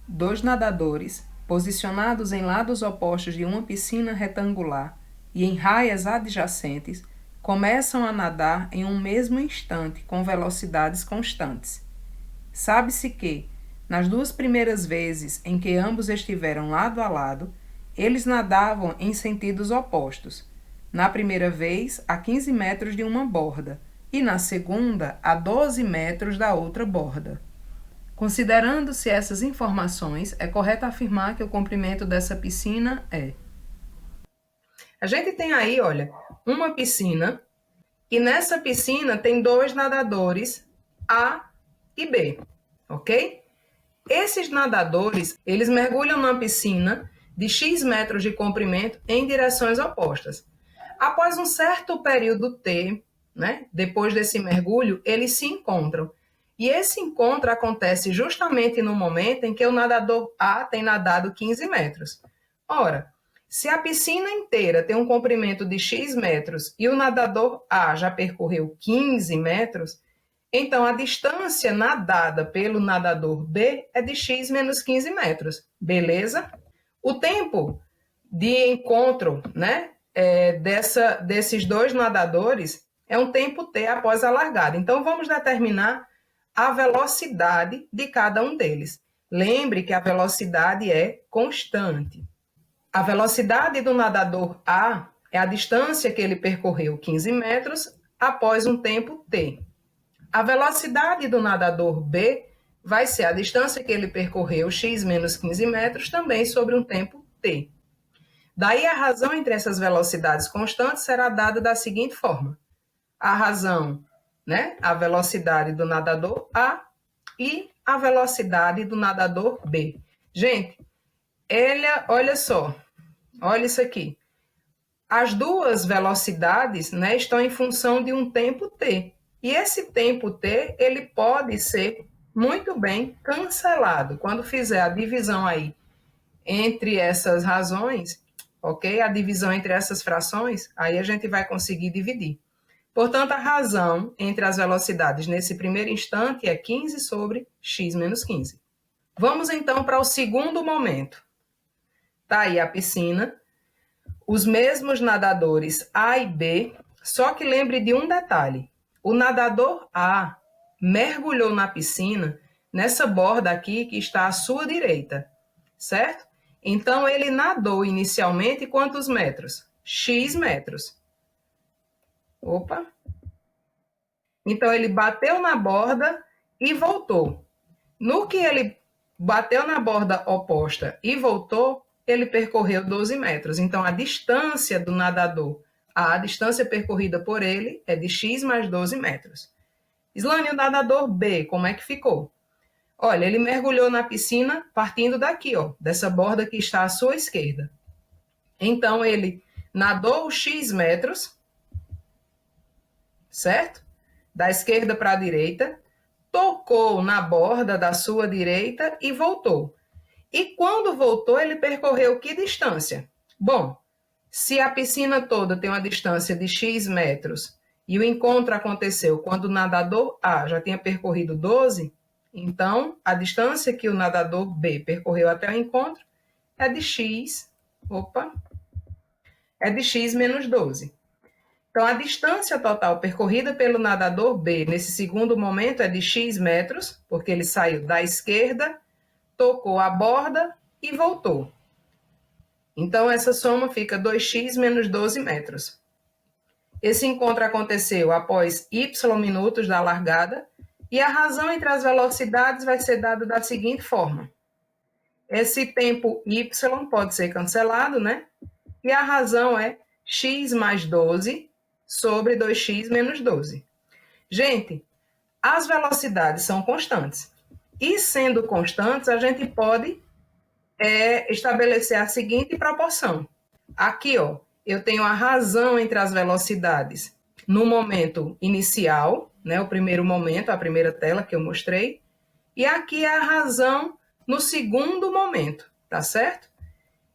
Dois nadadores, posicionados em lados opostos de uma piscina retangular e em raias adjacentes, começam a nadar em um mesmo instante com velocidades constantes. Sabe-se que, nas duas primeiras vezes em que ambos estiveram lado a lado, eles nadavam em sentidos opostos. Na primeira vez, a 15 metros de uma borda, e na segunda, a 12 metros da outra borda. Considerando-se essas informações, é correto afirmar que o comprimento dessa piscina é. A gente tem aí, olha, uma piscina, e nessa piscina tem dois nadadores, A e B, ok? Esses nadadores, eles mergulham na piscina de X metros de comprimento em direções opostas. Após um certo período T, né, depois desse mergulho, eles se encontram. E esse encontro acontece justamente no momento em que o nadador A tem nadado 15 metros. Ora, se a piscina inteira tem um comprimento de X metros e o nadador A já percorreu 15 metros, então a distância nadada pelo nadador B é de X menos 15 metros. Beleza? O tempo de encontro, né, desses dois nadadores é um tempo T após a largada. Então, vamos determinar a velocidade de cada um deles. Lembre que a velocidade é constante. A velocidade do nadador A é a distância que ele percorreu 15 metros após um tempo T. A velocidade do nadador B vai ser a distância que ele percorreu, x menos 15 metros, também sobre um tempo T. Daí a razão entre essas velocidades constantes será dada da seguinte forma. A razão, né, a velocidade do nadador A e a velocidade do nadador B. Gente, olha só, olha isso aqui. As duas velocidades, né, estão em função de um tempo T. E esse tempo T, ele pode ser muito bem cancelado. Quando fizer a divisão aí entre essas razões, ok? A divisão entre essas frações, aí a gente vai conseguir dividir. Portanto, a razão entre as velocidades nesse primeiro instante é 15 sobre x menos 15. Vamos então para o segundo momento. Tá aí a piscina, os mesmos nadadores A e B, só que lembre de um detalhe. O nadador A mergulhou na piscina nessa borda aqui que está à sua direita, certo? Então, ele nadou inicialmente quantos metros? X metros. Opa! Então, ele bateu na borda e voltou. No que ele bateu na borda oposta e voltou, ele percorreu 12 metros. Então, a distância do nadador, a distância percorrida por ele é de x mais 12 metros. Islane, o nadador B, como é que ficou? Olha, ele mergulhou na piscina partindo daqui, ó, dessa borda que está à sua esquerda. Então, ele nadou x metros, certo? Da esquerda para a direita, tocou na borda da sua direita e voltou. E quando voltou, ele percorreu que distância? Bom, se a piscina toda tem uma distância de x metros e o encontro aconteceu quando o nadador A já tinha percorrido 12, então a distância que o nadador B percorreu até o encontro é de x, é de x menos 12. Então, a distância total percorrida pelo nadador B nesse segundo momento é de x metros, porque ele saiu da esquerda, tocou a borda e voltou. Então, essa soma fica 2x menos 12 metros. Esse encontro aconteceu após y minutos da largada, e a razão entre as velocidades vai ser dada da seguinte forma. Esse tempo y pode ser cancelado, né? E a razão é x mais 12 sobre 2x menos 12. Gente, as velocidades são constantes. E sendo constantes, a gente pode estabelecer a seguinte proporção. Aqui, ó, eu tenho a razão entre as velocidades no momento inicial, né, o primeiro momento, a primeira tela que eu mostrei, e aqui é a razão no segundo momento, tá certo?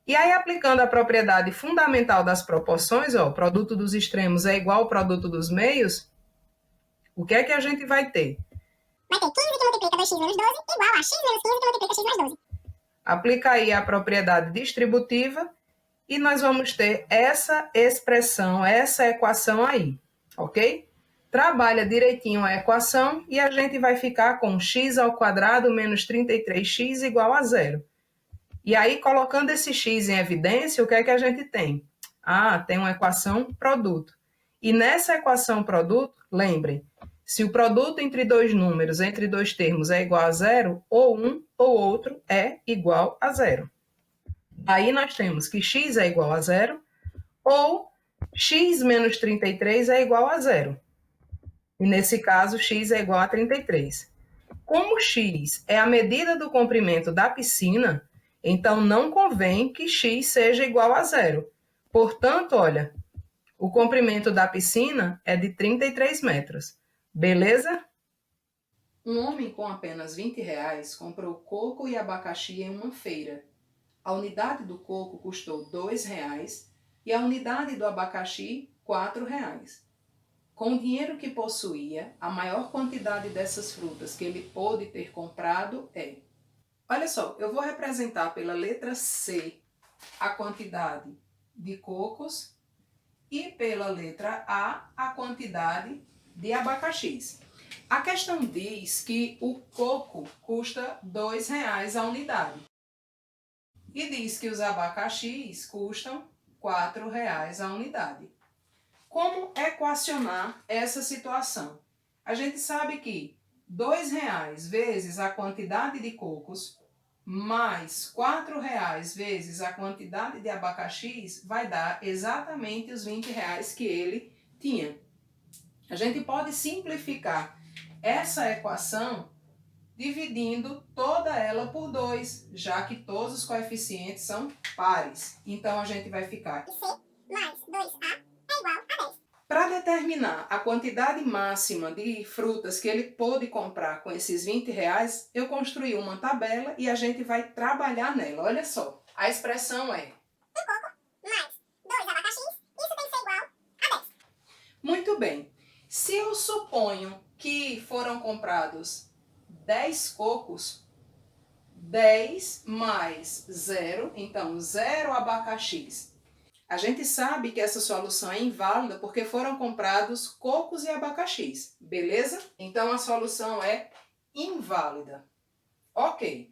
E aí, aplicando a propriedade fundamental das proporções, ó, o produto dos extremos é igual ao produto dos meios, o que é que a gente vai ter? Vai ter 15 que multiplica 2x menos 12 igual a x menos 15 que multiplica x mais 12. Aplica aí a propriedade distributiva e nós vamos ter essa expressão, essa equação aí, ok? Trabalha direitinho a equação e a gente vai ficar com x² menos 33x igual a zero. E aí, colocando esse x em evidência, o que é que a gente tem? Tem uma equação produto. E nessa equação produto, lembrem, se o produto entre dois números, entre dois termos, é igual a zero, ou um ou outro é igual a zero. Aí nós temos que x é igual a zero, ou x menos 33 é igual a zero. E nesse caso, x é igual a 33. Como x é a medida do comprimento da piscina, então não convém que x seja igual a zero. Portanto, olha, o comprimento da piscina é de 33 metros. Beleza? Um homem com apenas R$ 20 comprou coco e abacaxi em uma feira. A unidade do coco custou R$ 2 e a unidade do abacaxi R$ 4. Com o dinheiro que possuía, a maior quantidade dessas frutas que ele pôde ter comprado é... Olha só, eu vou representar pela letra C a quantidade de cocos e pela letra A quantidade de abacaxis. A questão diz que o coco custa R$ 2 a unidade e diz que os abacaxis custam R$ 4 a unidade. Como equacionar essa situação? A gente sabe que R$ 2 vezes a quantidade de cocos mais R$ 4 vezes a quantidade de abacaxis vai dar exatamente os R$ 20 que ele tinha. A gente pode simplificar essa equação dividindo toda ela por 2, já que todos os coeficientes são pares. Então, a gente vai ficar C mais 2A é igual a 10. Para determinar a quantidade máxima de frutas que ele pôde comprar com esses R$ 20, eu construí uma tabela e a gente vai trabalhar nela. Olha só, a expressão é... Um coco mais 2 abacaxis, isso tem que ser igual a 10. Muito bem. Se eu suponho que foram comprados 10 cocos, 10 mais 0, então 0 abacaxis. A gente sabe que essa solução é inválida porque foram comprados cocos e abacaxis, beleza? Então a solução é inválida. Ok.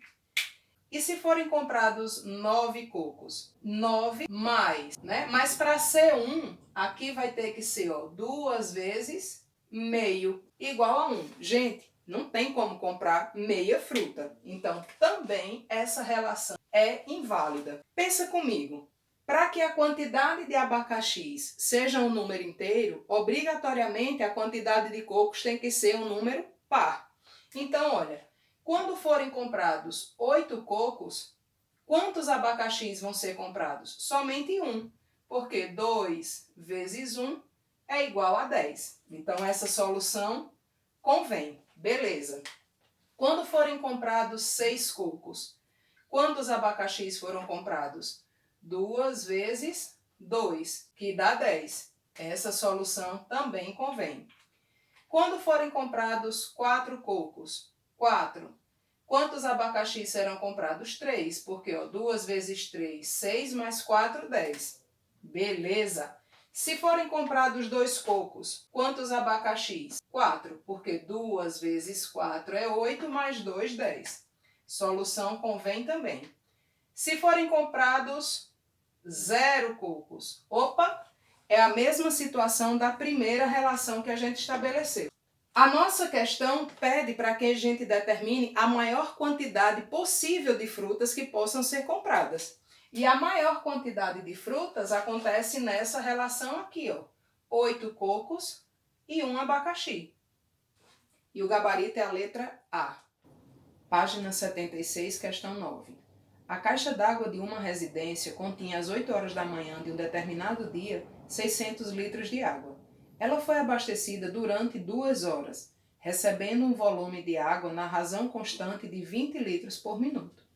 E se forem comprados 9 cocos? 9 mais, né? Mas para ser 1, aqui vai ter que ser 2 vezes meio igual a 1. Gente, não tem como comprar meia fruta. Então, também essa relação é inválida. Pensa comigo. Para que a quantidade de abacaxis seja um número inteiro, obrigatoriamente a quantidade de cocos tem que ser um número par. Então, olha, quando forem comprados 8 cocos, quantos abacaxis vão ser comprados? Somente 1, porque 2 vezes 1 é igual a 10. Então, essa solução convém. Beleza. Quando forem comprados 6 cocos, quantos abacaxis foram comprados? 2 vezes 2, que dá 10. Essa solução também convém. Quando forem comprados 4 cocos, 4. Quantos abacaxis serão comprados? 3, porque 2 vezes 3, 6 mais 4, 10. Beleza. Se forem comprados 2 cocos, quantos abacaxis? 4, porque 2 vezes 4 é 8, mais 2, 10. Solução convém também. Se forem comprados 0 cocos, é a mesma situação da primeira relação que a gente estabeleceu. A nossa questão pede para que a gente determine a maior quantidade possível de frutas que possam ser compradas. E a maior quantidade de frutas acontece nessa relação aqui, 8 cocos e 1 abacaxi. E o gabarito é a letra A. Página 76, questão 9. A caixa d'água de uma residência continha às 8 horas da manhã de um determinado dia 600 litros de água. Ela foi abastecida durante 2 horas, recebendo um volume de água na razão constante de 20 litros por minuto.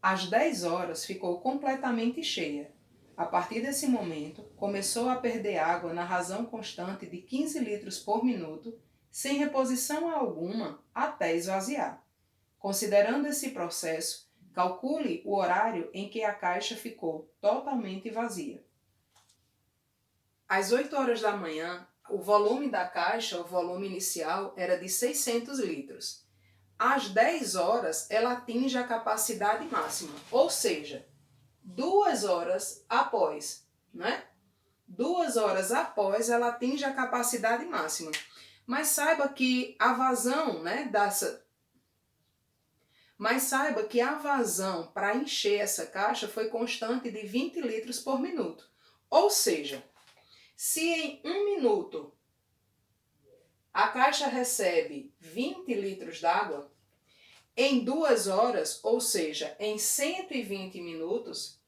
Às 10 horas ficou completamente cheia. A partir desse momento, começou a perder água na razão constante de 15 litros por minuto, sem reposição alguma, até esvaziar. Considerando esse processo, Calcule o horário em que a caixa ficou totalmente vazia. Às 8 horas da manhã, o volume da caixa, o volume inicial, era de 600 litros. Às 10 horas, ela atinge a capacidade máxima, ou seja, 2 horas após, né? 2 horas após, ela atinge a capacidade máxima. Mas saiba que a vazão, né, para encher essa caixa foi constante de 20 litros por minuto. Ou seja, se em 1 minuto a caixa recebe 20 litros d'água, em 2 horas, ou seja, em 120 minutos,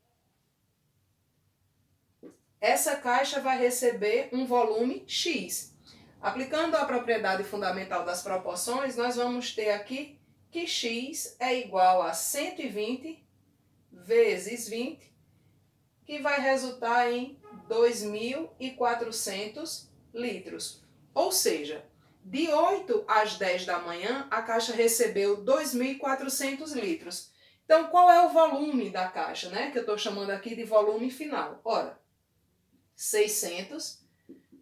essa caixa vai receber um volume X. Aplicando a propriedade fundamental das proporções, nós vamos ter aqui que X é igual a 120 vezes 20, que vai resultar em 2.400 litros. Ou seja, de 8 às 10 da manhã, a caixa recebeu 2.400 litros. Então, qual é o volume da caixa, né? Que eu estou chamando aqui de volume final. Ora, 600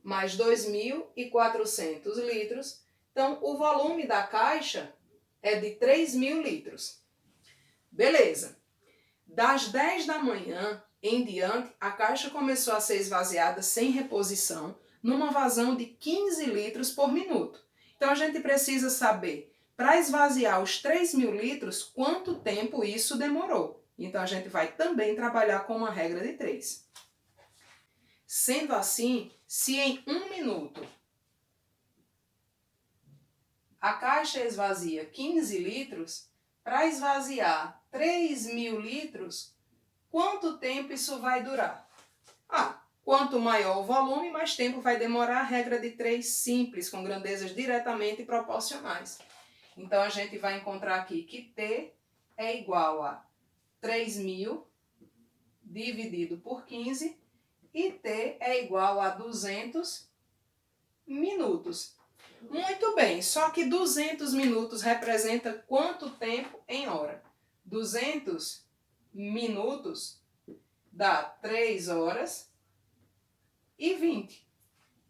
mais 2.400 litros. Então, o volume da caixa é de 3.000 litros. Beleza. Das 10 da manhã em diante, a caixa começou a ser esvaziada sem reposição, numa vazão de 15 litros por minuto. Então, a gente precisa saber, para esvaziar os 3.000 litros, quanto tempo isso demorou. Então, a gente vai também trabalhar com uma regra de 3. Sendo assim, se em 1 minuto a caixa esvazia 15 litros, para esvaziar 3.000 litros, quanto tempo isso vai durar? Quanto maior o volume, mais tempo vai demorar. A regra de 3 simples, com grandezas diretamente proporcionais. Então, a gente vai encontrar aqui que T é igual a 3.000 dividido por 15 e T é igual a 200 minutos. Muito bem, só que 200 minutos representa quanto tempo em hora? 200 minutos dá 3 horas e 20.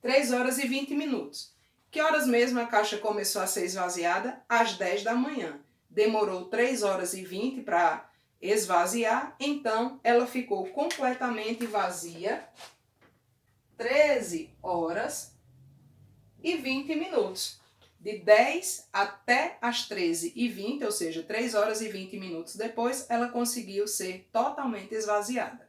3 horas e 20 minutos. Que horas mesmo a caixa começou a ser esvaziada? Às 10 da manhã. Demorou 3 horas e 20 para esvaziar, então ela ficou completamente vazia 13 horas e 20 minutos. De 10 até as 13h20, ou seja, 3 horas e 20 minutos depois, ela conseguiu ser totalmente esvaziada.